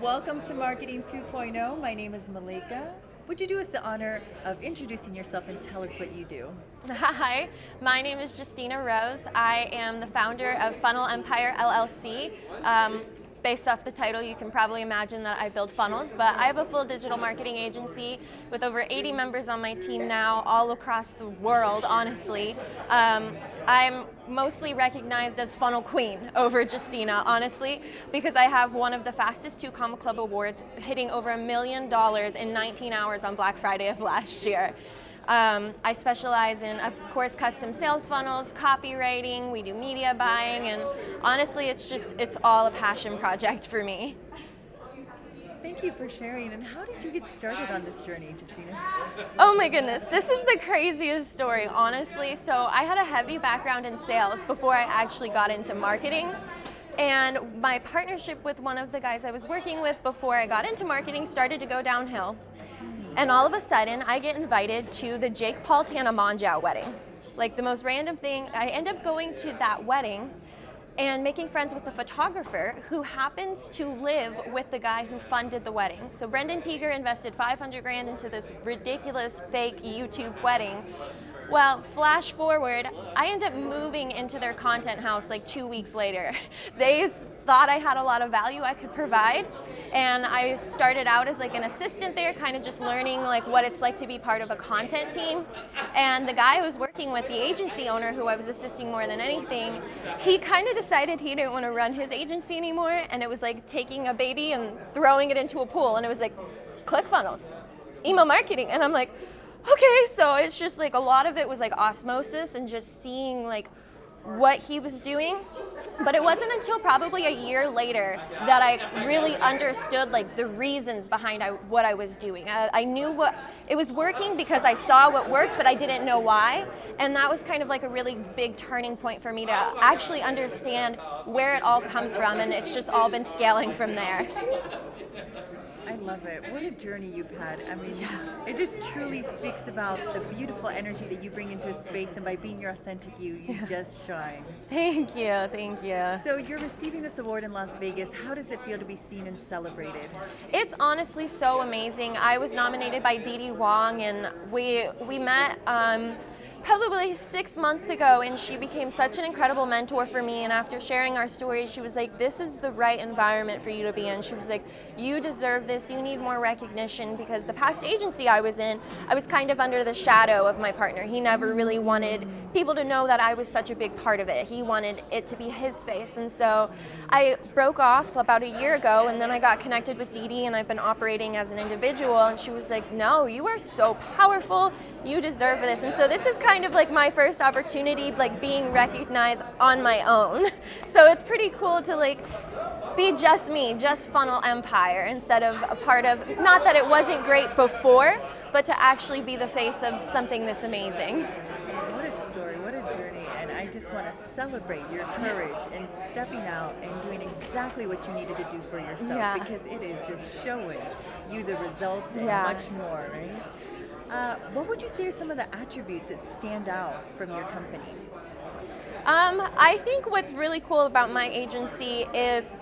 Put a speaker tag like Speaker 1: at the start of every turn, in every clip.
Speaker 1: Welcome to Marketing 2.0. My name is Malika. Would you do us the honor of introducing yourself and tell us what you do?
Speaker 2: Hi, my name is Justina Rose. I am the founder of Funnel Empire LLC. Based off the title, you can probably imagine that I build funnels, but I have a full digital marketing agency with over 80 members on my team now, all across the world, honestly. I'm mostly recognized as Funnel Queen over Justina, honestly, because I have one of the fastest 2 Comma Club awards, hitting over $1 million in 19 hours on Black Friday of last year. I specialize in, of course, custom sales funnels, copywriting, we do media buying, and honestly, it's all a passion project for me.
Speaker 1: Thank you for sharing. And how did you get started on this journey, Justina?
Speaker 2: Oh my goodness, this is the craziest story, honestly. So I had a heavy background in sales before I actually got into marketing. And my partnership with one of the guys I was working with before I got into marketing started to go downhill. And all of a sudden, I get invited to the Jake Paul Tana Monjow wedding. Like the most random thing, I end up going to that wedding and making friends with the photographer who happens to live with the guy who funded the wedding. So Brendan Teeger invested 500 grand into this ridiculous fake YouTube wedding. Well, flash forward, I end up moving into their content house like 2 weeks later. They thought I had a lot of value I could provide, and I started out as like an assistant there, kind of just learning like what it's like to be part of a content team. And the guy I was working with, the agency owner who I was assisting more than anything, he kind of decided he didn't want to run his agency anymore, and it was like taking a baby and throwing it into a pool, and it was like ClickFunnels, email marketing, and I'm like, okay, so it's just like a lot of it was like osmosis and just seeing like what he was doing. But it wasn't until probably a year later that I really understood like the reasons behind what I was doing. I knew what it was working because I saw what worked, but I didn't know why. And that was kind of like a really big turning point for me to actually understand where it all comes from, and it's just all been scaling from there.
Speaker 1: I love it. What a journey you've had. I mean, It just truly speaks about the beautiful energy that you bring into a space, and by being your authentic you just shine.
Speaker 2: Thank you, thank you.
Speaker 1: So you're receiving this award in Las Vegas. How does it feel to be seen and celebrated?
Speaker 2: It's honestly so amazing. I was nominated by Dee Dee Wong, and we met probably 6 months ago, and she became such an incredible mentor for me. And after sharing our stories, she was like, this is the right environment for you to be in. She was like, you deserve this, you need more recognition, because the past agency I was in, I was kind of under the shadow of my partner. He never really wanted people to know that I was such a big part of it. He wanted it to be his face. And so I broke off about a year ago, and then I got connected with Dee Dee, and I've been operating as an individual, and she was like, no, you are so powerful, you deserve this. And so this is kind of like my first opportunity, like being recognized on my own. So it's pretty cool to like be just me, just Funnel Empire, instead of a part of, not that it wasn't great before, but to actually be the face of something this amazing.
Speaker 1: What a story, what a journey, and I just want to celebrate your courage and stepping out and doing exactly what you needed to do for yourself, because it is just showing you the results and much more, right? What would you say are some of the attributes that stand out from your company?
Speaker 2: I think what's really cool about my agency is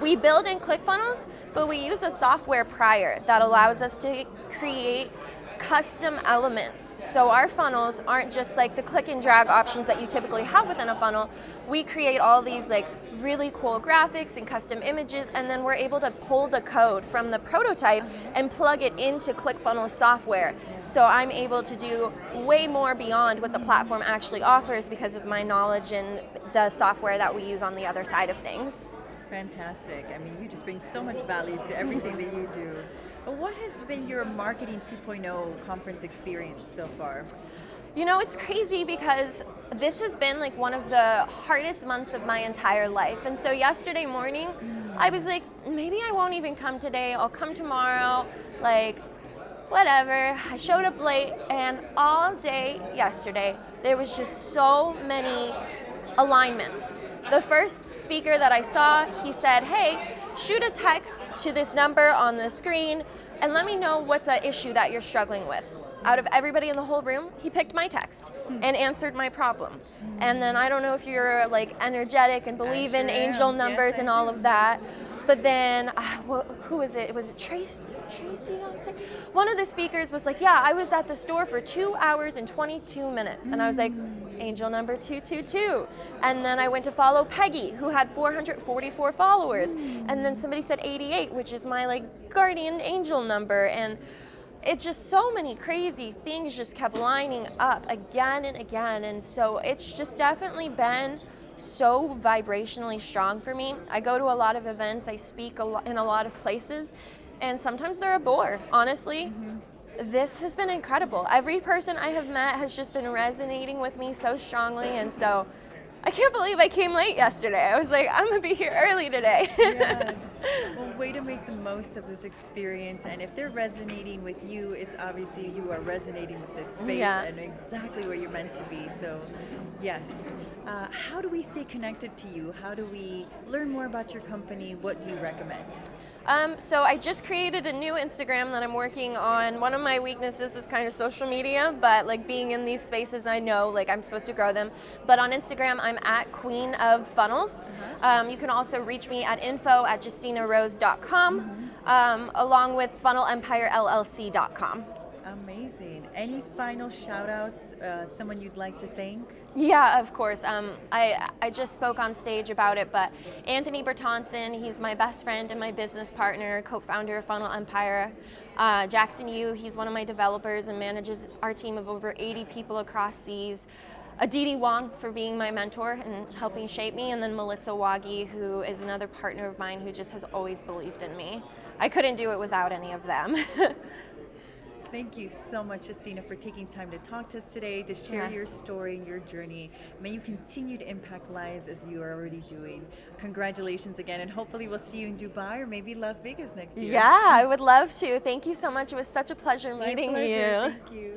Speaker 2: we build in ClickFunnels, but we use a software prior that allows us to create custom elements. So our funnels aren't just like the click and drag options that you typically have within a funnel. We create all these like really cool graphics and custom images, and then we're able to pull the code from the prototype and plug it into ClickFunnels software. So I'm able to do way more beyond what the platform actually offers because of my knowledge and the software that we use on the other side of things.
Speaker 1: Fantastic. I mean, you just bring so much value to everything that you do. What has been your Marketing 2.0 conference experience so far?
Speaker 2: You know, it's crazy because this has been like one of the hardest months of my entire life. And so yesterday morning, I was like, maybe I won't even come today. I'll come tomorrow, like whatever. I showed up late, and all day yesterday, there was just so many alignments. The first speaker that I saw, he said, hey, shoot a text to this number on the screen and let me know what's an issue that you're struggling with. Out of everybody in the whole room, he picked my text and answered my problem. And then I don't know if you're like energetic and believe in angel numbers and all of that, But then, who was it? Was it Tracy on stage? One of the speakers was like, yeah, I was at the store for 2 hours and 22 minutes. And I was like, angel number 222. And then I went to follow Peggy, who had 444 followers. And then somebody said 88, which is my like guardian angel number. And it's just so many crazy things just kept lining up again and again. And so it's just definitely been so vibrationally strong for me. I go to a lot of events, I speak in a lot of places, and sometimes they're a bore, honestly. This has been incredible. Every person I have met has just been resonating with me so strongly, and so I can't believe I came late yesterday. I was like, I'm gonna be here early today.
Speaker 1: Yes. Well, way to make the most of this experience. And if they're resonating with you, it's obviously you are resonating with this space and exactly where you're meant to be. So, yes. How do we stay connected to you? How do we learn more about your company? What do you recommend?
Speaker 2: So I just created a new Instagram that I'm working on. One of my weaknesses is kind of social media, but like being in these spaces, I know like I'm supposed to grow them. But on Instagram, I'm at Queen of Funnels. You can also reach me at info@JustinaRose.com, along with FunnelEmpireLLC.com.
Speaker 1: Amazing. Any final shout outs, someone you'd like to thank?
Speaker 2: Yeah, of course. I just spoke on stage about it, but Anthony Bertonson, he's my best friend and my business partner, co-founder of Funnel Empire. Jackson Yu, he's one of my developers and manages our team of over 80 people across seas. Aditi Wong for being my mentor and helping shape me, and then Melissa Wagi, who is another partner of mine who just has always believed in me. I couldn't do it without any of them.
Speaker 1: Thank you so much, Justina, for taking time to talk to us today, to share your story and your journey. May you continue to impact lives as you are already doing. Congratulations again, and hopefully we'll see you in Dubai or maybe Las Vegas next year.
Speaker 2: Yeah, I would love to. Thank you so much. It was such a pleasure meeting you.
Speaker 1: Thank you.